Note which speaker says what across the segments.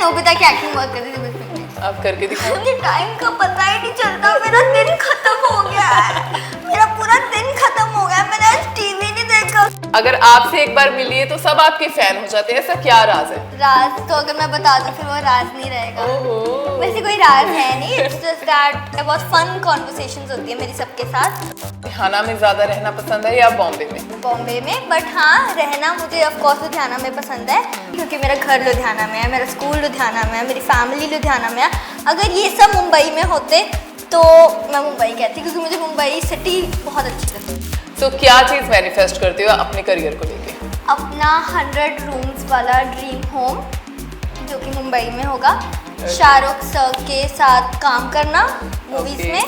Speaker 1: Nobita की acting बहुत करती थी बचपन में।
Speaker 2: आप करके दिखाओ।
Speaker 1: मुझे टाइम का पता ही नहीं चलता, मेरा दिन खत्म हो गया है, मेरा पूरा दिन खत्म हो गया है, मैंने आज टीवी नहीं देखा।
Speaker 2: अगर आपसे एक बार मिलिए तो सब आपके फैन हो जाते हैं, ऐसा क्या राज है?
Speaker 1: राज तो अगर मैं बता दूं फिर वो राज नहीं रहेगा।
Speaker 2: ओहो।
Speaker 1: वैसे कोई राज है नहीं, इट्स जस्ट दैट बहुत फन कॉन्वर्सेशंस होती है मेरी सबके साथ।
Speaker 2: लुधियाना में ज्यादा रहना पसंद है या बॉम्बे में?
Speaker 1: बॉम्बे में, बट हाँ रहना मुझे ऑफ कोर्स लुधियाना में पसंद है, क्योंकि मेरा घर लुधियाना में है, मेरा स्कूल लुधियाना में है, मेरी फैमिली लुधियाना में है। अगर ये सब मुंबई में होते तो मैं मुंबई कहती, क्योंकि मुझे मुंबई सिटी बहुत अच्छी लगती है।
Speaker 2: तो क्या चीज मैनिफेस्ट करते हो अपने करियर को लेके?
Speaker 1: अपना 100 रूम्स वाला ड्रीम होम जो कि मुंबई में होगा, शाहरुख सर के साथ काम करना मूवीज में।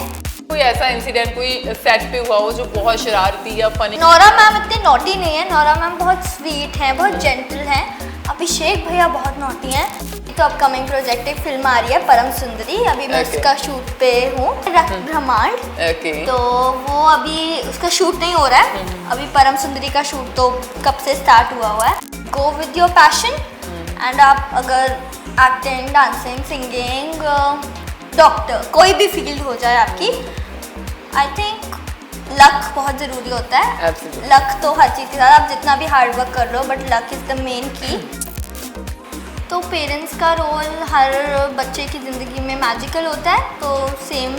Speaker 2: कोई ऐसा इंसिडेंट कोई सेट पे हुआ हो जो बहुत शरारती या फनी?
Speaker 1: नौरा मैम इतने नॉटी नहीं है, नौरा मैम बहुत स्वीट हैं, बहुत जेंटल हैं। अभिषेक भैया बहुत नॉटी हैं। तो अपकमिंग प्रोजेक्ट एक फिल्म आ रही है परम सुंदरी, अभी मैं उसका शूट पे हूँ, ब्रह्मांड। तो वो अभी उसका शूट नहीं हो रहा है, अभी परम सुंदरी का शूट तो कब से स्टार्ट हुआ है। Go with your passion, and आप अगर एक्टिंग, डांसिंग, सिंगिंग, डॉक्टर, कोई भी फील्ड हो जाए आपकी, आई थिंक लक बहुत ज़रूरी होता है। लक तो हर चीज़ के साथ, आप जितना भी हार्ड वर्क कर लो, but luck is the main key. तो पेरेंट्स का रोल हर बच्चे की ज़िंदगी में मैजिकल होता है, तो सेम,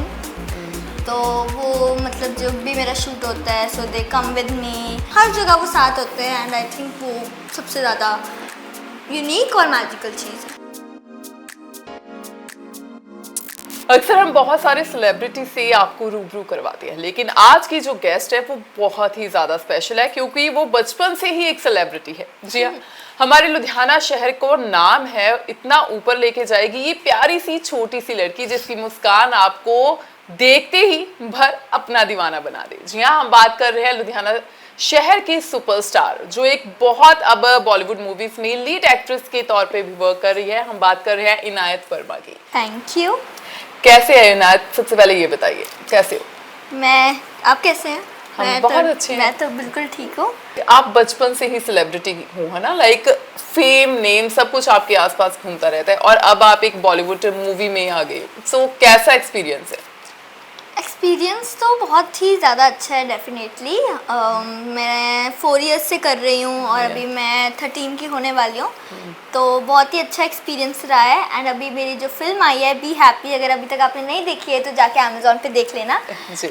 Speaker 1: तो वो मतलब जब भी मेरा शूट होता है, सो दे कम विद मी, हर जगह वो साथ होते हैं, एंड आई थिंक वो सबसे ज़्यादा यूनिक और मैजिकल चीज़ है।
Speaker 2: अक्सर हम बहुत सारे सेलिब्रिटी से आपको रूबरू करवाते हैं, लेकिन आज की जो गेस्ट है वो बहुत ही ज़्यादा स्पेशल है, क्योंकि वो बचपन से ही एक सेलिब्रिटी है। जी हाँ, हमारे लुधियाना शहर को नाम है इतना ऊपर लेके जाएगी ये प्यारी सी छोटी सी लड़की, जिसकी मुस्कान आपको देखते ही भर अपना दीवाना बना दे। जी हाँ, हम बात कर रहे हैं लुधियाना शहर की सुपरस्टार, जो एक बहुत अब बॉलीवुड मूवीज में लीड एक्ट्रेस के तौर पे भी वर्क कर रही है। हम बात कर रहे हैं इनायत वर्मा की।
Speaker 1: Thank you.
Speaker 2: कैसे है इनायत? सबसे पहले ये बताइए कैसे हो?
Speaker 1: मैं, आप कैसे हैं?
Speaker 2: हम बहुत अच्छे हैं।
Speaker 1: मैं तो बिल्कुल ठीक हूँ।
Speaker 2: आप बचपन से ही सेलिब्रिटी हो, है ना? लाइक फेम, नेम सब कुछ आपके आसपास घूमता रहता है, और अब आप एक बॉलीवुड मूवी में आ गए। सो कैसा एक्सपीरियंस है?
Speaker 1: एक्सपीरियंस तो बहुत ही ज़्यादा अच्छा है डेफिनेटली। मैं 4 इयर्स से कर रही हूँ और अभी मैं 13 की होने वाली हूँ, तो बहुत ही अच्छा एक्सपीरियंस रहा है। एंड अभी मेरी जो फिल्म आई है बी हैप्पी, अगर अभी तक आपने नहीं देखी है तो जाके अमेज़ॉन पे देख लेना।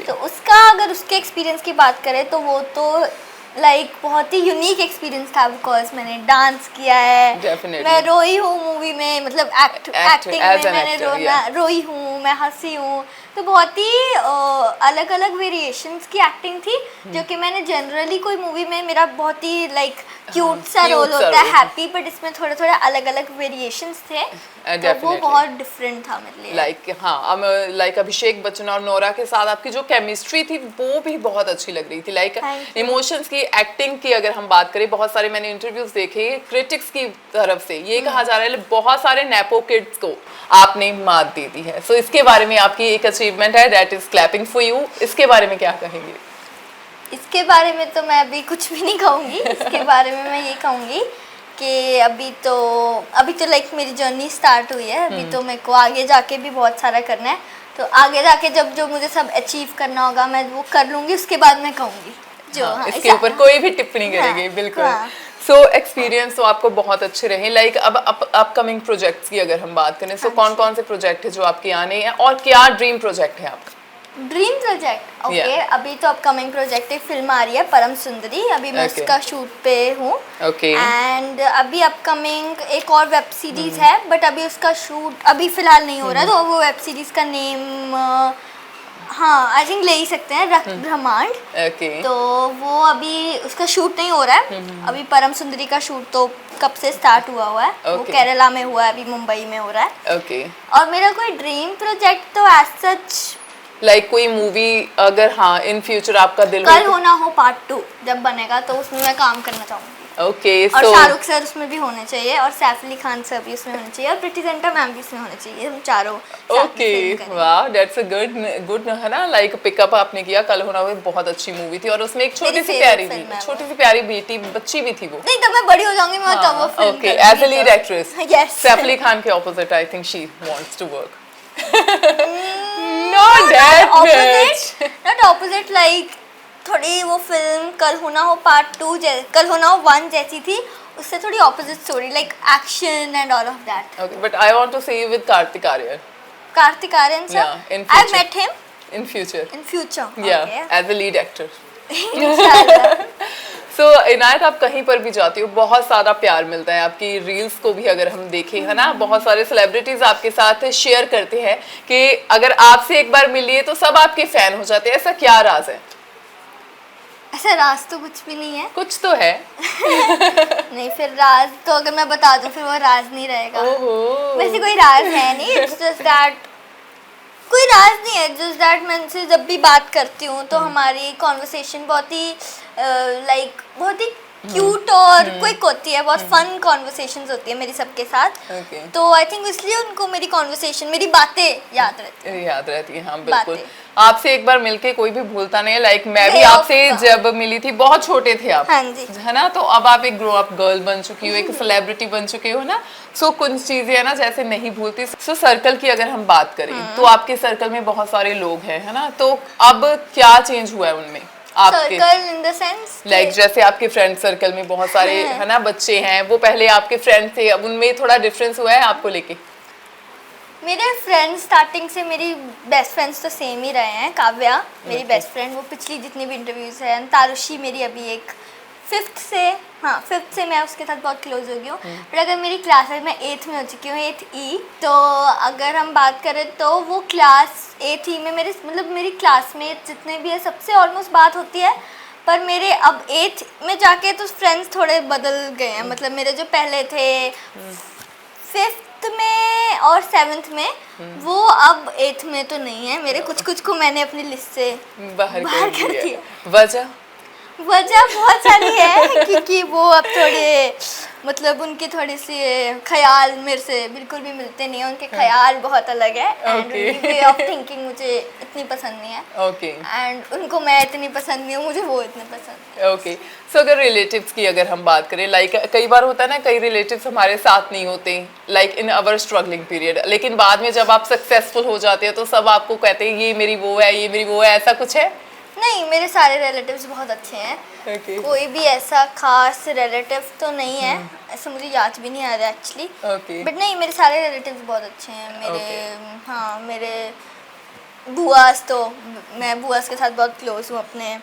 Speaker 1: तो उसका अगर उसके एक्सपीरियंस की बात करें तो वो तो लाइक बहुत ही यूनिक एक्सपीरियंस था, बिकॉज मैंने डांस किया है, मैं रोई हूँ मूवी में, मतलब एक्टिंग में मैंने रोई हूँ, मैं हंसी हूँ, तो बहुत ही अलग अलग वेरिएशंस की एक्टिंग थी, जो कि मैंने जनरली कोई मूवी में मेरा बहुत ही लाइक क्यूट सा रोल होता है, हैप्पी, बट इसमें थोड़े थोड़े अलग अलग वेरिएशंस थे, तो वो बहुत डिफरेंट था मेरे लिए।
Speaker 2: लाइक हाँ, लाइक अभिषेक बच्चन और नोरा के साथ आपकी जो केमिस्ट्री थी वो भी बहुत अच्छी लग रही थी। लाइक इमोशंस की, एक्टिंग की अगर हम बात करें, बहुत सारे मैंने इंटरव्यूज देखे, क्रिटिक्स की तरफ से ये कहा जा रहा है बहुत सारे नेपो किड्स को आपने मात दे दी है। सो इसके बारे में आपकी एक अचीवमेंट है, that is clapping for you. इसके बारे में क्या कहेंगे?
Speaker 1: इसके बारे में तो मैं अभी कुछ भी नहीं कहूँगी। इसके बारे में मैं ये कहूँगी कि अभी तो लाइक मेरी जर्नी स्टार्ट हुई है, अभी तो मेरे को आगे जाके भी बहुत सारा करना है, तो आगे जाके जब जो मुझे सब अचीव करना होगा मैं वो कर लूँगी, उसके बाद मैं कहूँगी जो
Speaker 2: हाँ, इसके ऊपर कोई भी टिप्पणी करेंगे।
Speaker 1: हाँ,
Speaker 2: बिल्कुल।
Speaker 1: हाँ।
Speaker 2: सो एक्सपीरियंस तो आपको बहुत अच्छे रहे। लाइक अब अपकमिंग प्रोजेक्ट्स की अगर हम बात करें, सो कौन कौन से प्रोजेक्ट है जो आपके आने हैं, और क्या ड्रीम प्रोजेक्ट है आपका?
Speaker 1: ड्रीम प्रोजेक्ट ओके, अभी तो अपकमिंग प्रोजेक्ट एक फिल्म आ रही है परम सुंदरी, अभी मैं उसका शूट पे हूँ। एंड अभी अपकमिंग एक और वेब सीरीज है, बट अभी उसका शूट अभी फिलहाल नहीं हो रहा है, तो वो वेब सीरीज का नेम हाँ आई थिंक ले ही सकते हैं, ब्रह्मांड। तो वो अभी उसका शूट नहीं हो रहा है, अभी परम सुंदरी का शूट तो कब से स्टार्ट हुआ है, वो केरला में हुआ है, अभी मुंबई में हो रहा है। और मेरा कोई ड्रीम प्रोजेक्ट तो एज सच
Speaker 2: लाइक कोई मूवी अगर हाँ इन फ्यूचर आपका दिल
Speaker 1: कल हो ना हो पार्ट 2 जब बनेगा तो उसमें मैं काम करना चाहूँगी।
Speaker 2: ओके
Speaker 1: और
Speaker 2: सो
Speaker 1: शाहरुख सर उसमें भी होने चाहिए और सैफ अली खान सर भी उसमें होने चाहिए और प्रीति जिंटा मैम भी उसमें होने चाहिए, हम चारों साथ में
Speaker 2: ओके
Speaker 1: film करेंगे।
Speaker 2: वाह दैट्स अ गुड है ना, लाइक पिकअप आपने किया। कल होना वो बहुत अच्छी मूवी थी और उसमें एक छोटी सी
Speaker 1: favorite
Speaker 2: प्यारी भी
Speaker 1: film है वो।
Speaker 2: छोटी सी प्यारी बेटी बच्ची भी थी वो।
Speaker 1: नहीं तब मैं बड़ी हो जाऊंगी, मैं तब वो film
Speaker 2: okay as a lead actress
Speaker 1: Yes.
Speaker 2: Saif Ali Khan के opposite I think she wants to work not that much.
Speaker 1: Not opposite, like थोड़ी वो फिल्म कल होना हो पार्ट 2 कल होना हो 1 जैसी थी, उससे थोड़ी opposite story, like action and all of that.
Speaker 2: Okay but I want to see you with Kartik Aaryan
Speaker 1: Kartik Aaryan sir,
Speaker 2: Yeah, in
Speaker 1: I
Speaker 2: future.
Speaker 1: Met him
Speaker 2: in future
Speaker 1: in future.
Speaker 2: या एज अ लीड एक्टर।
Speaker 1: इंशाल्लाह।
Speaker 2: So इनायत आप कहीं पर भी जाती हो बहुत सारा प्यार मिलता है, आपकी रील्स को भी अगर हम देखें है ना, बहुत सारे सेलिब्रिटीज आपके साथ शेयर करते हैं कि अगर आपसे एक बार मिलिए तो सब आपके फैन हो जाते हैं, ऐसा क्या राज है?
Speaker 1: ऐसा राज तो कुछ भी नहीं है।
Speaker 2: कुछ तो है।
Speaker 1: नहीं फिर राज तो अगर मैं बता दूं फिर वो राज नहीं रहेगा।
Speaker 2: ओहो
Speaker 1: वैसे कोई राज है नहीं, इट्स जस्ट दैट कोई राज नहीं है, जस्ट दैट मैं उनसे जब भी बात करती हूँ तो हमारी कॉन्वर्सेशन बहुत ही लाइक बहुत ही क्यूट और क्विक होती है, बहुत फन कॉन्वर्सेशंस होती है मेरी सबके साथ।
Speaker 2: Okay.
Speaker 1: तो आई थिंक इसलिए उनको मेरी कॉन्वर्सेशन मेरी बातें याद रहती हैं।
Speaker 2: याद रहती है, हाँ बिल्कुल।
Speaker 1: बातें।
Speaker 2: आपसे एक बार मिलके कोई भी भूलता नहीं है, लाइक मैं भी
Speaker 1: Day of
Speaker 2: आपसे
Speaker 1: God.
Speaker 2: जब मिली थी बहुत छोटे थे आप,
Speaker 1: हाँ जी।
Speaker 2: है ना, तो अब आप एक ग्रो अप गर्ल बन चुकी हो, एक सेलिब्रिटी बन चुके हो ना, सो कुछ चीजें है ना जैसे नहीं भूलती। सो सर्कल की अगर हम बात करें तो आपके सर्कल में बहुत सारे लोग हैं, है ना, तो अब क्या चेंज हुआ है उनमें आपके?
Speaker 1: Circle in the sense
Speaker 2: like जैसे आपके फ्रेंड सर्कल में बहुत सारे है ना बच्चे हैं, वो पहले आपके फ्रेंड थे, अब उनमें थोड़ा डिफरेंस हुआ है आपको लेके?
Speaker 1: मेरे फ्रेंड्स स्टार्टिंग से मेरी बेस्ट फ्रेंड्स तो सेम ही रहे हैं। काव्या मेरी बेस्ट फ्रेंड, वो पिछली जितनी भी इंटरव्यूज हैं। तारुषी मेरी अभी एक 5th से मैं उसके साथ बहुत क्लोज हो गई हूँ। बट अगर मेरी क्लास में 8th में हो चुकी हूँ, 8th E, तो अगर हम बात करें तो वो क्लास 8th E में मेरे मतलब मेरी क्लासमेट जितने भी है सबसे ऑलमोस्ट बात होती है। पर मेरे अब 8th में जाके तो फ्रेंड्स थोड़े बदल गए हैं, मतलब मेरे जो पहले थे 5th में और 7th में, वो अब 8th में तो नहीं है। मेरे कुछ को मैंने अपनी लिस्ट से
Speaker 2: बाहर
Speaker 1: कर
Speaker 2: दिया।
Speaker 1: दिया। वजह बहुत सारी है क्योंकि वो अब थोड़े मतलब उनकी थोड़ी सी ख्याल मेरे से बिल्कुल भी मिलते नहीं है, उनके ख्याल बहुत अलग है एंड
Speaker 2: Okay.
Speaker 1: उनकी वे ऑफ थिंकिंग मुझे इतनी पसंद नहीं है
Speaker 2: ओके
Speaker 1: एंड उनको मैं इतनी पसंद नहीं हूँ, मुझे वो इतने पसंद नहीं।
Speaker 2: ओके सो अगर रिलेटिव्स की अगर हम बात करें, लाइक कई बार होता है ना कई रिलेटिव्स हमारे साथ नहीं होते like in our struggling period, लेकिन बाद में जब आप सक्सेसफुल हो जाते हो तो सब आपको कहते हैं ये मेरी वो है, ये मेरी वो है, ऐसा कुछ है?
Speaker 1: नहीं, मेरे सारे रिलेटिव्स बहुत अच्छे हैं।
Speaker 2: Okay.
Speaker 1: कोई भी ऐसा खास रिलेटिव तो नहीं है, ऐसा मुझे याद भी नहीं आ रहा एक्चुअली।
Speaker 2: Okay.
Speaker 1: बट नहीं, मेरे सारे रिलेटिव्स बहुत अच्छे हैं मेरे।
Speaker 2: Okay.
Speaker 1: हाँ, मेरे बुआस तो मैं बुआस के साथ बहुत क्लोज हूँ अपने।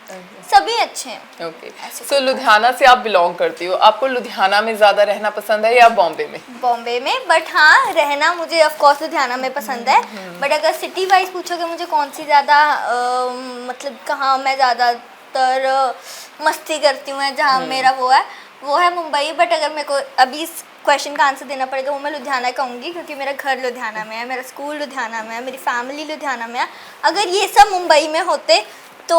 Speaker 1: सभी अच्छे हैं।
Speaker 2: ओके
Speaker 1: ऐसे
Speaker 2: सो लुधियाना से आप बिलोंग करती हो, आपको लुधियाना में ज़्यादा रहना पसंद है या बॉम्बे में?
Speaker 1: बॉम्बे में, बट हाँ रहना मुझे ऑफ कोर्स लुधियाना में पसंद है। बट अगर सिटी वाइज पूछोगे मुझे कौन सी ज़्यादा मतलब कहाँ मैं ज़्यादातर मस्ती करती हूँ, जहाँ मेरा वो है मुंबई। बट अगर मेरे को अभी इस क्वेश्चन का आंसर देना पड़ेगा वो मैं लुधियाना कहूँगी, क्योंकि मेरा घर लुधियाना में है, मेरा स्कूल लुधियाना में है, मेरी फैमिली लुधियाना में है। अगर ये सब मुंबई में होते तो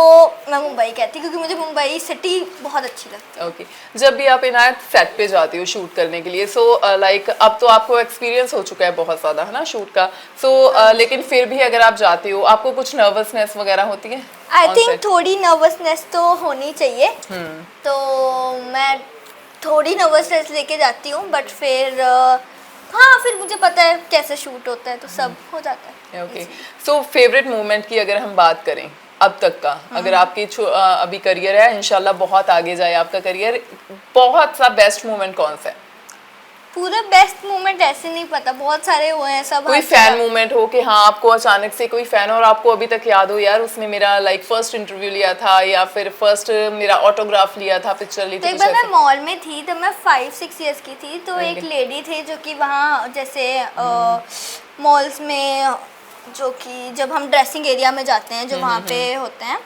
Speaker 1: मैं मुंबई कहती, क्योंकि मुझे मुंबई सिटी बहुत अच्छी लगती है।
Speaker 2: ओके जब भी आप इनायत सेट पे जाती हो शूट करने के लिए, सो लाइक अब तो आपको एक्सपीरियंस हो चुका है बहुत ज़्यादा, है ना, शूट का, सो लेकिन फिर भी अगर आप जाती हो आपको कुछ नर्वसनेस वगैरह होती है?
Speaker 1: आई
Speaker 2: on
Speaker 1: थिंक
Speaker 2: set?
Speaker 1: थोड़ी नर्वसनेस तो होनी चाहिए। तो मैं थोड़ी नर्वसनेस लेके जाती हूँ, बट फिर हाँ फिर मुझे पता है कैसे शूट होता है तो सब हो जाता है।
Speaker 2: ओके सो फेवरेट मोमेंट की अगर हम बात करें अब तक का, अगर आपकी अभी करियर है, इंशाल्लाह बहुत आगे जाए आपका करियर, बहुत सा बेस्ट मोमेंट कौन सा है?
Speaker 1: पूरा बेस्ट मोमेंट ऐसे नहीं पता, बहुत सारे हुए हैं सब।
Speaker 2: कोई फैन मोमेंट हो कि हाँ आपको अचानक से कोई फैन और आपको अभी तक याद हो यार उसने मेरा लाइक फर्स्ट इंटरव्यू लिया था या फिर फर्स्ट मेरा ऑटोग्राफ लिया था, पिक्चर ली
Speaker 1: तो
Speaker 2: थी?
Speaker 1: एक बार मैं मॉल में थी, तब मैं 5-6 ईयर्स की थी, तो एक लेडी थी जो कि वहाँ जैसे मॉल्स में जो कि जब हम ड्रेसिंग एरिया में जाते हैं जो वहाँ पे होते हैं,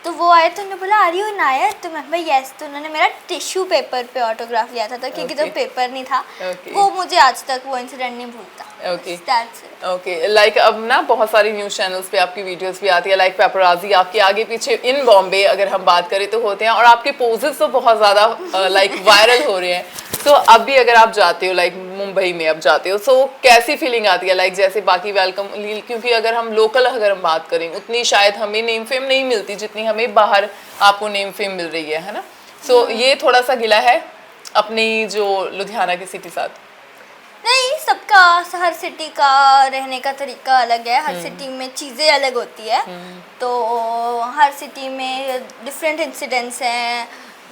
Speaker 1: तो वो आए तो उन्होंने बोला आर यू इनायत, तो मैं भाई यस, तो उन्होंने मेरा टिश्यू पेपर पे ऑटोग्राफ लिया था क्योंकि जब पेपर नहीं था।
Speaker 2: Okay.
Speaker 1: वो मुझे आज तक वो इंसिडेंट नहीं भूलता।
Speaker 2: Okay.
Speaker 1: That's it.
Speaker 2: Okay like अब ना बहुत सारी न्यूज़ चैनल्स पे आपकी वीडियोस भी आती है, लाइक पेपराजी आपके आगे पीछे इन बॉम्बे अगर हम बात करें तो होते हैं, और आपके पोजेस तो बहुत ज़्यादा लाइक वायरल हो रहे हैं। तो अब भी अगर आप जाते हो लाइक मुंबई में अब जाते हो, सो कैसी फीलिंग आती है लाइक जैसे बाकी वेलकम, क्योंकि अगर हम लोकल अगर हम बात करें उतनी शायद हमें नेम फेम नहीं मिलती जितनी हमें बाहर आपको नेम फेम मिल रही है ना? सो ये थोड़ा सा गिला है अपनी जो लुधियाना की सिटी साथ?
Speaker 1: नहीं, सबका हर सिटी का रहने का तरीका अलग है, हर सिटी में चीज़ें अलग होती है। तो हर सिटी में डिफरेंट इंसिडेंट्स हैं,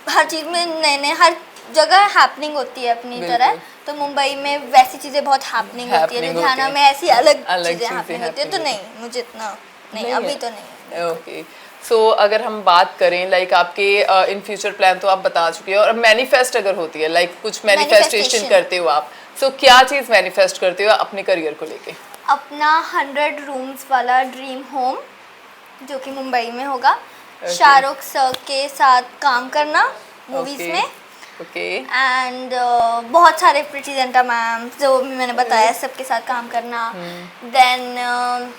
Speaker 1: हर चीज़ में नए नए, हर जगह हैपनिंग होती है अपनी तरह। तो मुंबई में वैसी चीज़ें बहुत हैपनिंग होती है, लुधियाना में ऐसी अलग चीज़ें हैपनिंग होती है। तो नहीं, मुझे इतना नहीं, अभी तो नहीं।
Speaker 2: ओके सो अगर हम बात करें लाइक आपके इन फ्यूचर प्लान तो आप बता चुके हो, और मैनिफेस्ट अगर होती है लाइक कुछ मैनिफेस्टेशन करते हो आप, सो क्या चीज़ मैनिफेस्ट करते हो अपने करियर को लेके?
Speaker 1: अपना 100 रूम्स वाला ड्रीम होम जो कि मुंबई में होगा, शाहरुख सर के साथ काम करना मूवीज में,
Speaker 2: ओके
Speaker 1: एंड बहुत सारे प्रीति जिंटा मैम जो मैंने बताया सबके साथ काम करना। देन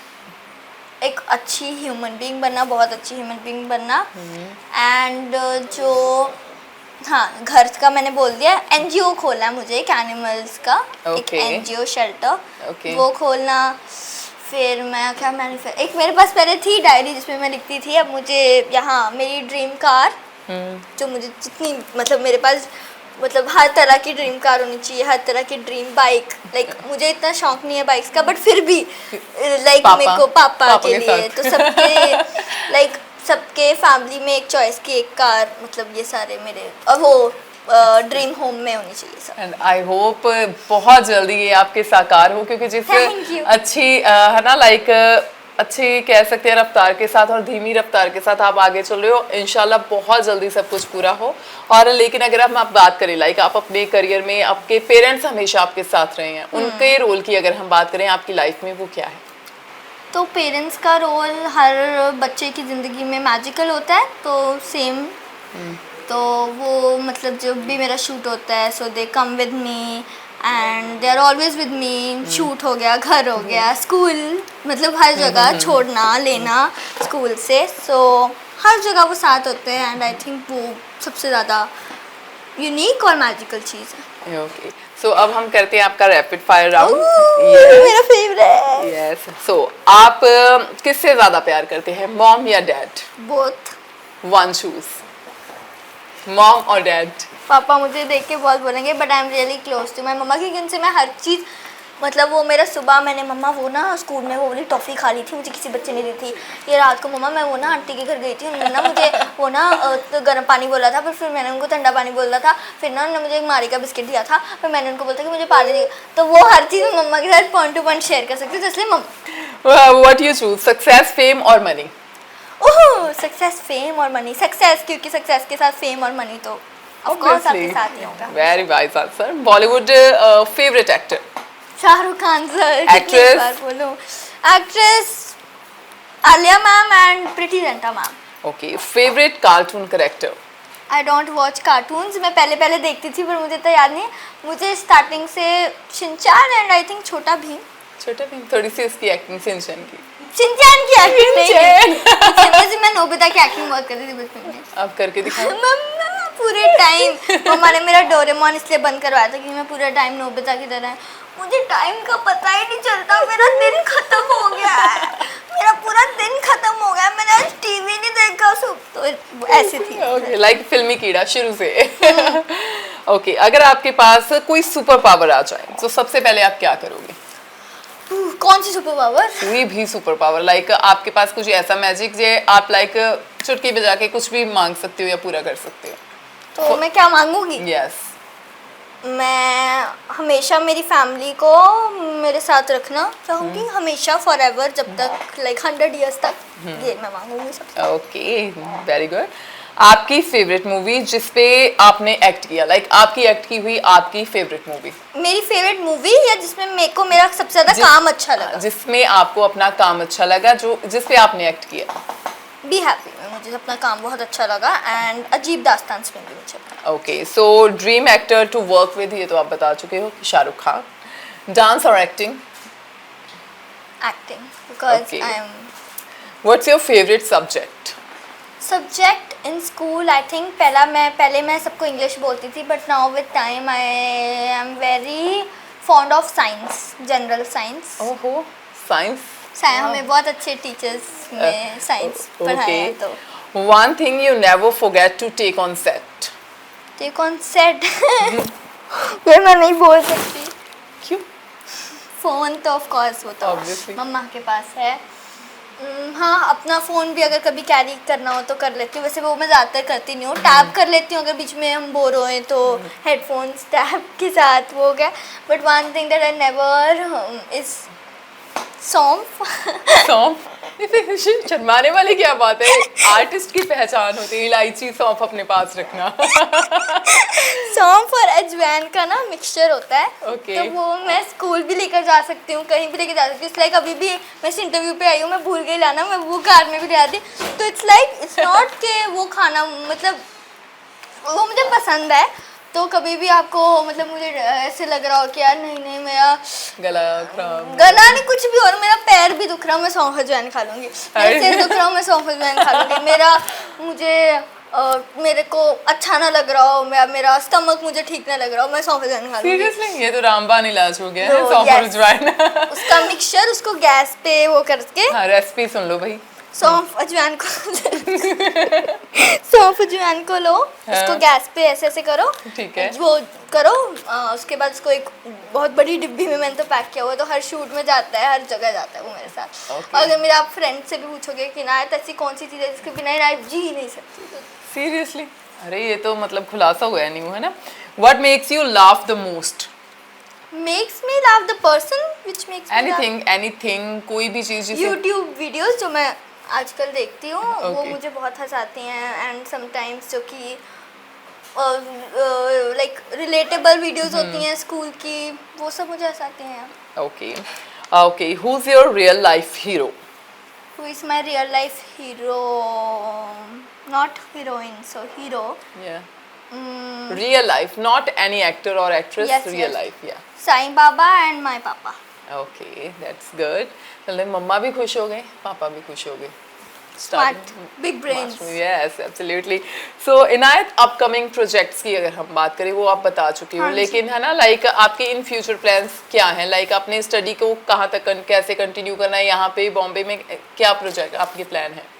Speaker 1: एक अच्छी ह्यूमन बीइंग बनना, बहुत अच्छी ह्यूमन बीइंग बनना। एंड जो हाँ, घर का मैंने बोल दिया, एनजीओ खोलना मुझे एक एनिमल्स का, एक एनजीओ शेल्टर वो खोलना। फिर मैं क्या एक मेरे पास पहले थी डायरी जिसमें मैं लिखती थी, अब मुझे यहाँ मेरी ड्रीम कार जो मुझे जितनी मतलब मेरे पास मतलब हर तरह की ड्रीम कार होनी चाहिए, हर तरह की ड्रीम बाइक। लाइक मुझे इतना शौक नहीं है बाइक्स का, बट फिर भी लाइक मेरे को पापा के लिए तो सबके लाइक सबके फैमिली में एक चॉइस की एक कार, मतलब ये सारे मेरे और वो ड्रीम होम में होनी चाहिए सब।
Speaker 2: एंड आई होप बहुत जल्दी ये आपके साकार हो, क्योंकि जिस अच्छी है ना लाइक अच्छी कह सकते हैं रफ्तार के साथ और धीमी रफ्तार के साथ आप आगे चल रहे हो, इंशाल्लाह बहुत जल्दी सब कुछ पूरा हो। और लेकिन अगर हम आप बात करें लाइक आप अपने करियर में आपके पेरेंट्स हमेशा आपके साथ रहे हैं, उनके रोल की अगर हम बात करें आपकी लाइफ में, वो क्या है?
Speaker 1: तो पेरेंट्स का रोल हर बच्चे की ज़िंदगी में मैजिकल होता है, तो सेम तो वो मतलब जब भी मेरा शूट होता है so they come with me and they are always with me. Shoot हो गया, घर हो गया, स्कूल, मतलब हर जगह छोड़ना लेना स्कूल से, सो हर जगह वो साथ होते हैं। एंड आई थिंक वो सबसे ज़्यादा यूनिक और मैजिकल चीज़ है।
Speaker 2: ओके सो अब हम करते हैं आपका रैपिड फायर राउंड।
Speaker 1: मेरा फेवरेट।
Speaker 2: यस सो आप किससे ज़्यादा प्यार करते हैं, मॉम या dad?
Speaker 1: Both.
Speaker 2: One choose, mom और डैड?
Speaker 1: पापा मुझे देख के बहुत बोलेंगे, but I am really close to my mama, क्योंकि उनसे मैं हर चीज़ मतलब वो मेरा सुबह मैंने मम्मा वो ना स्कूल में वो वाली टॉफ़ी खा ली थी, मुझे किसी बच्चे ने दी थी। ये रात को मम्मा मैं वो ना आंटी के घर गई थी, उन्होंने ना मुझे वो ना तो गर्म पानी बोला था, फिर मैंने उनको ठंडा पानी बोला था, फिर ना उन्होंने मुझे एक मारी का बिस्किट दिया था, फिर मैंने उनको बोला था कि मुझे पानी दिया। तो वो हर चीज़ मम्मा के साथ पॉइंट टू पॉइंट शेयर कर सकती हूँ, इसलिए मम्मा।
Speaker 2: What you choose, success, fame और मनी?
Speaker 1: ओह सक्सेस, फेम और मनी। सक्सेस, क्योंकि सक्सेस के साथ फेम और मनी तो ऑफ कोर्स आपके साथ ही होगा।
Speaker 2: Very wise answer. Bollywood favourite actor?
Speaker 1: Shahrukh Khan sir.
Speaker 2: Actress?
Speaker 1: बोलो actress Alia ma'am and Preity Zinta ma'am.
Speaker 2: Okay favourite cartoon character?
Speaker 1: I don't watch cartoons, मैं पहले देखती थी पर मुझे तो याद नहीं। मुझे स्टार्टिंग से शिनचैन एंड आई थिंक छोटा भीम।
Speaker 2: छोटा भीम, थोड़ी सी उसकी एक्टिंग शिनचैन की
Speaker 1: की एक्टिंग नहीं, मैं नोबिता की एक्टिंग बहुत करती थी बचपन में।
Speaker 2: आप करके दिखाओ।
Speaker 1: मम्मा पूरे टाइम मम्मा ने मेरा डोरेमोन इसलिए बंद करवाया था कि मैं पूरा टाइम नोबिता की तरह, मुझे टाइम का पता ही नहीं चलता, मेरा दिन खत्म हो गया है, मेरा पूरा दिन खत्म हो गया, मैंने आज टीवी नहीं देखा सब। तो ऐसी थी।
Speaker 2: ओके लाइक फिल्मी कीड़ा शुरू से। ओके अगर आपके पास कोई सुपर पावर आ जाए तो सबसे पहले आप क्या करोगे?
Speaker 1: कौन सी सुपर पावर?
Speaker 2: कोई भी सुपर पावर, लाइक आपके पास कुछ ऐसा मैजिक जो आप लाइक चुटकी बजा के कुछ भी मांग सकते हो या पूरा कर सकते हो,
Speaker 1: तो मैं क्या मांगूंगी?
Speaker 2: यस
Speaker 1: मैं हमेशा मेरी फैमिली को मेरे साथ रखना चाहूँगी, हमेशा फॉर एवर, जब तक लाइक 100 ईयर्स तक, ये मैं मांगूंगी सबसे।
Speaker 2: Okay very good. आपकी फेवरेट मूवी जिसपे आपने एक्ट किया, लाइक आपकी एक्ट की हुई आपकी फेवरेट मूवी?
Speaker 1: मेरी फेवरेट मूवी या जिसमें मेरे को मेरा सबसे ज्यादा काम अच्छा लगा?
Speaker 2: जिसमें आपको अपना काम अच्छा लगा, जो जिसपे आपने एक्ट किया।
Speaker 1: बी हैप्पी में मुझे अपना काम बहुत अच्छा लगा, एंड अजीब दास्तान में भी मुझे।
Speaker 2: Okay so dream actor to work with, ये तो आप बता चुके हो कि शाहरुख खान। डांस और acting?
Speaker 1: acting because
Speaker 2: Okay.
Speaker 1: I am
Speaker 2: What's your favorite subject?
Speaker 1: subject in school. I think पहले मैं सबको इंग्लिश बोलती थी, but now with time I am very fond of science, general science.
Speaker 2: ओहो, science.
Speaker 1: हमें बहुत अच्छे टीचर्स ने साइंस पढ़ाया है तो
Speaker 2: One thing you never forget to take on set.
Speaker 1: तो कौन सेट फिर मैं नहीं बोल सकती.
Speaker 2: क्यों?
Speaker 1: फ़ोन तो ऑफ कोर्स वो तो
Speaker 2: Obviously.
Speaker 1: मम्मा के पास है. हाँ, अपना फ़ोन भी अगर कभी कैरी करना हो तो कर लेती हूँ. वैसे वो मैं ज़्यादातर करती नहीं हूँ. टैब कर लेती हूँ अगर बीच में हम बोर होए तो हेडफोन्स टैब के साथ वो हो गया. But one thing that I never is सौंफ.
Speaker 2: सौंफ? शर्माने वाली क्या बात है? आर्टिस्ट की पहचान होती है इलायची सौंफ अपने पास रखना.
Speaker 1: सौंफ और अजवाइन का ना मिक्सचर होता है.
Speaker 2: Okay.
Speaker 1: तो वो मैं स्कूल भी लेकर जा सकती हूँ, कहीं भी लेकर जा सकती हूँ. इट्स लाइक अभी भी मैं इस इंटरव्यू पे आई हूँ, मैं भूल गई लाना, मैं वो कार में भी ले आती. तो इट्स लाइक इट्स नॉट के वो खाना मतलब वो मुझे पसंद है. तो कभी भी आपको मतलब मुझे ऐसे लग रहा हो कि यार नहीं मेरा
Speaker 2: गला खराब.
Speaker 1: गला नहीं कुछ भी, और मेरा पैर भी दुख रहा हो, मैं सौंफ अजवाइन खा लूँगी. मेरा सिर दुख रहा हो, मैं सौंफ अजवाइन खा लूँगी. मेरे को अच्छा ना लग रहा हो, मेरा स्टमक मुझे ठीक ना लग रहा हो, मैं सौंफ अजवाइन खा लूँगी.
Speaker 2: सीरियसली ये तो रामबान इलाज हो गया है.
Speaker 1: तो
Speaker 2: सौंफ और
Speaker 1: yes.
Speaker 2: अजवाइन.
Speaker 1: उसका मिक्सचर उसको गैस पे वो करके
Speaker 2: हाँ, रेसिपी सुन लो भाई.
Speaker 1: सौंफ अजवाइन को सौंफ अजवाइन को लो, उसको गैस पे ऐसे ऐसे करो.
Speaker 2: ठीक है.
Speaker 1: वो करो. उसके बाद उसको एक बहुत बड़ी डिब्बी में मैंने तो पैक किया हुआ है, तो हर शूट में जाता है, हर जगह जाता है वो मेरे साथ.
Speaker 2: Okay.
Speaker 1: और अगर मेरे आप फ्रेंड से भी पूछोगे कि नायत ऐसी कौन सी चीज़ है जिसके बिना नायत जी ही नहीं सकती.
Speaker 2: सीरियसली? अरे ये तो मतलब खुलासा हुआ है न्यू, है ना? What makes you laugh the most?
Speaker 1: Makes me laugh the person which makes me laugh.
Speaker 2: Anything कोई भी चीज जिसे
Speaker 1: YouTube वीडियोस जो मैं आजकल देखती हूँ वो
Speaker 2: Okay.
Speaker 1: मुझे बहुत हंसाती हैं. एंड समटाइम्स जो कि लाइक रिलेटेबल वीडियोस होती हैं स्कूल की, वो सब मुझे हंसाती हैं.
Speaker 2: Okay, who's your real life hero?
Speaker 1: Who is my real life hero? Not heroine, so hero.
Speaker 2: Yeah.
Speaker 1: Mm,
Speaker 2: Real life, not any actor or actress.
Speaker 1: Yes,
Speaker 2: real
Speaker 1: yes.
Speaker 2: life, yeah.
Speaker 1: Sai Baba and my papa.
Speaker 2: Okay, that's good. चलो मम्मा भी खुश हो गए, पापा भी खुश हो गए.
Speaker 1: Smart, big brains.
Speaker 2: Yes, absolutely. So इनायत अपकमिंग प्रोजेक्ट्स की अगर हम बात करें वो आप बता चुकी हो,
Speaker 1: हाँ जी.
Speaker 2: लेकिन है ना लाइक आपके इन फ्यूचर प्लान्स क्या हैं? लाइक अपने स्टडी को कहाँ तक कैसे कंटिन्यू करना है, यहाँ पे बॉम्बे में क्या प्रोजेक्ट आपके प्लान है?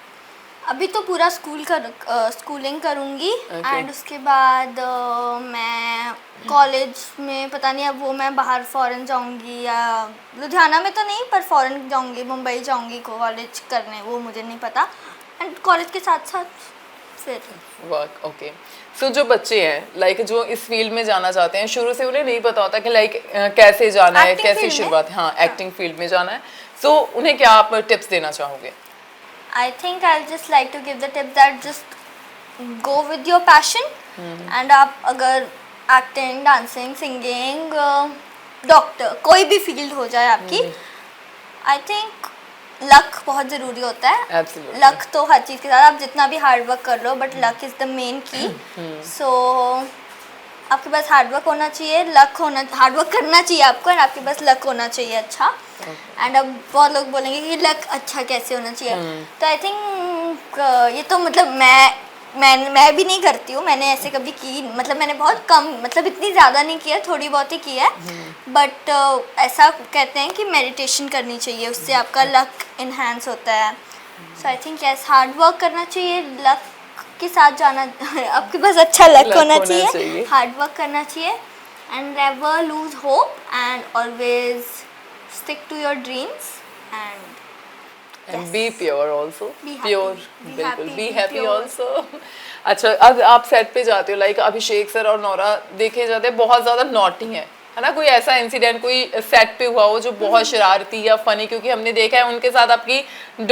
Speaker 1: अभी तो पूरा स्कूलिंग करूँगी.
Speaker 2: Okay.
Speaker 1: एंड उसके बाद मैं कॉलेज में पता नहीं, अब वो मैं बाहर फॉरेन जाऊँगी या लुधियाना में तो नहीं, पर फॉरेन जाऊँगी, मुंबई जाऊँगी कॉलेज करने, वो मुझे नहीं पता. एंड कॉलेज के साथ साथ फिर
Speaker 2: वर्क. ओके. सो जो बच्चे हैं लाइक जो इस फील्ड में जाना चाहते हैं, शुरू से उन्हें नहीं पता होता कि लाइक कैसे जाना है,
Speaker 1: Acting
Speaker 2: कैसे
Speaker 1: field में?
Speaker 2: शुरुआत, हाँ एक्टिंग फील्ड में जाना है. सो उन्हें क्या आप टिप्स देना चाहोगे?
Speaker 1: I think I'll just like to give the tip that just go with your passion. And आप अगर एक्टिंग, डांसिंग, सिंगिंग, डॉक्टर, कोई भी फील्ड हो जाए आपकी, आई थिंक लक बहुत ज़रूरी होता है.
Speaker 2: Absolutely.
Speaker 1: लक तो हर चीज़ के साथ, आप जितना भी हार्ड वर्क कर लो, but luck is the main key. So आपके पास हार्ड वर्क होना चाहिए, हार्ड वर्क करना चाहिए आपको, एंड आपके पास लक होना चाहिए अच्छा. एंड अब बहुत लोग बोलेंगे कि लक अच्छा कैसे होना चाहिए. तो आई थिंक ये तो मतलब मैं भी नहीं करती हूँ, मैंने ऐसे कभी की, मतलब मैंने बहुत कम, मतलब इतनी ज़्यादा नहीं किया, थोड़ी बहुत ही की है. बट ऐसा कहते हैं कि मेडिटेशन करनी चाहिए, उससे आपका लक इन्हांस होता है. So I think yes, hard work करना चाहिए, लक के साथ जाना आपके पास अच्छा लक होना चाहिए, हार्ड वर्क करना चाहिए. And never lose hope and always stick to your dreams and
Speaker 2: be pure also.
Speaker 1: Be happy.
Speaker 2: Pure,
Speaker 1: Be
Speaker 2: बिल्कुल.
Speaker 1: happy,
Speaker 2: Be
Speaker 1: be
Speaker 2: happy
Speaker 1: pure.
Speaker 2: also. अच्छा, अब आप सेट पे जाते हो, लाइक अभिषेक सर और नोरा देखे जाते हैं बहुत ज़्यादा नॉटी हैं, है ना? कोई ऐसा इंसिडेंट कोई सेट पे हुआ हो जो बहुत शरारती या फनी, क्योंकि हमने देखा है उनके साथ आपकी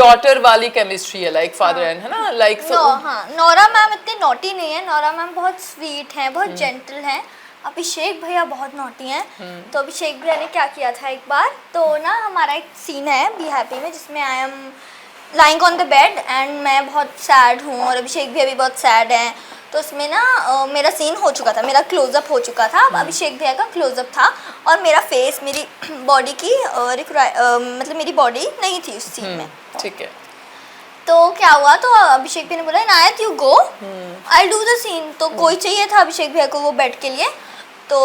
Speaker 2: डॉटर वाली केमिस्ट्री है, लाइक फादर एंड, है ना? लाइक सो
Speaker 1: हाँ, नोरा मैम इतने नॉटी नहीं है. नोरा मैम बहुत स्वीट हैं, बहुत जेंटल हैं. अभिषेक भैया बहुत नॉटी हैं. तो अभिषेक भैया ने क्या किया था एक बार, तो ना हमारा एक सीन है बी हैप्पी में जिसमें I am lying on the bed and मैं बहुत सैड हूँ और अभिषेक भैया भी बहुत सैड हैं. तो उसमें ना मेरा सीन हो चुका था, मेरा क्लोजअप हो चुका था। अभिषेक भैया का क्लोजअप था और मेरा फेस, मेरी बॉडी की मतलब मेरी बॉडी नहीं थी उस सीन में।
Speaker 2: ठीक है।
Speaker 1: तो क्या हुआ, तो अभिषेक भैया ने बोला Inayat you go, I do the scene. तो कोई चाहिए था अभिषेक भैया को वो बेड के लिए, तो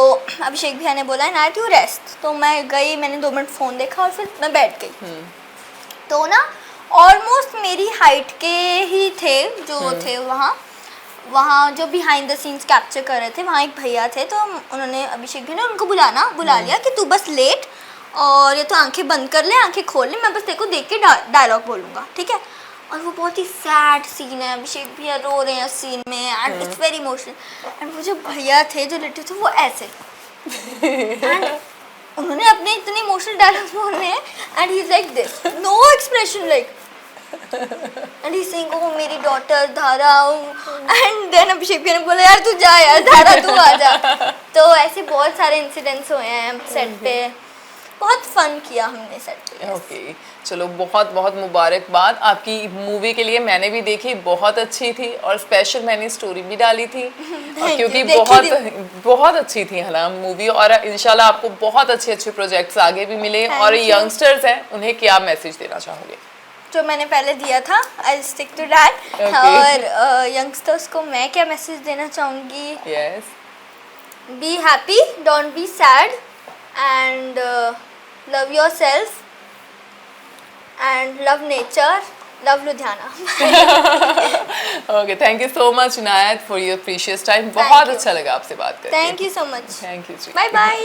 Speaker 1: अभिषेक भैया ने बोला इनायत यू रेस्ट। तो मैं गई, मैंने 2 मिनट फ़ोन देखा और फिर मैं बैठ गई। तो ना ऑलमोस्ट मेरी हाइट के ही थे जो थे वहाँ जो बिहाइंड द सीन्स कैप्चर कर रहे थे, वहाँ एक भैया थे। तो उन्होंने अभिषेक भैया ने उनको बुला लिया कि तू बस लेट और ये तो आंखें बंद कर ले, आंखें खोल ले, मैं बस तेरे को देख के डायलॉग बोलूँगा, ठीक है। और वो बहुत ही सैड सीन है, अभिषेक भैया रो रहे हैं उस सीन में and it's very emotional. And वो जो भैया थे जो लेटे थे वो ऐसे एंड उन्होंने अपने इतने इमोशनल डायलॉग्स बोलने हैं and he is like this, no expression like, and he saying oh मेरी डॉटर धारा। एंड देन अभिषेक भैया ने बोला यार तू जा यार, धारा तू आ जा। तो ऐसे बहुत सारे इंसिडेंट्स हुए हैं सेट पे, बहुत फन किया हमने सेट पे।
Speaker 2: ओके, चलो बहुत बहुत मुबारकबाद आपकी मूवी के लिए। मैंने भी देखी, बहुत अच्छी थी और स्पेशल मैंने स्टोरी भी डाली थी क्योंकि बहुत अच्छी थी है ना मूवी। और इंशाल्लाह आपको बहुत अच्छे अच्छे प्रोजेक्ट्स आगे भी मिले। और यंगस्टर्स हैं, उन्हें क्या मैसेज देना चाहोगे?
Speaker 1: जो मैंने पहले दिया था, आई स्टिक टू दैट। और यंगस्टर्स को मैं क्या मैसेज देना चाहूँगी?
Speaker 2: Yes,
Speaker 1: be happy, don't be sad and love yourself and love nature, love Ludhiana.
Speaker 2: Okay, thank you so much Inayat for your precious time. बहुत अच्छा लगा आपसे बात करके।
Speaker 1: Thank you so much.
Speaker 2: Thank you ji.
Speaker 1: Bye bye.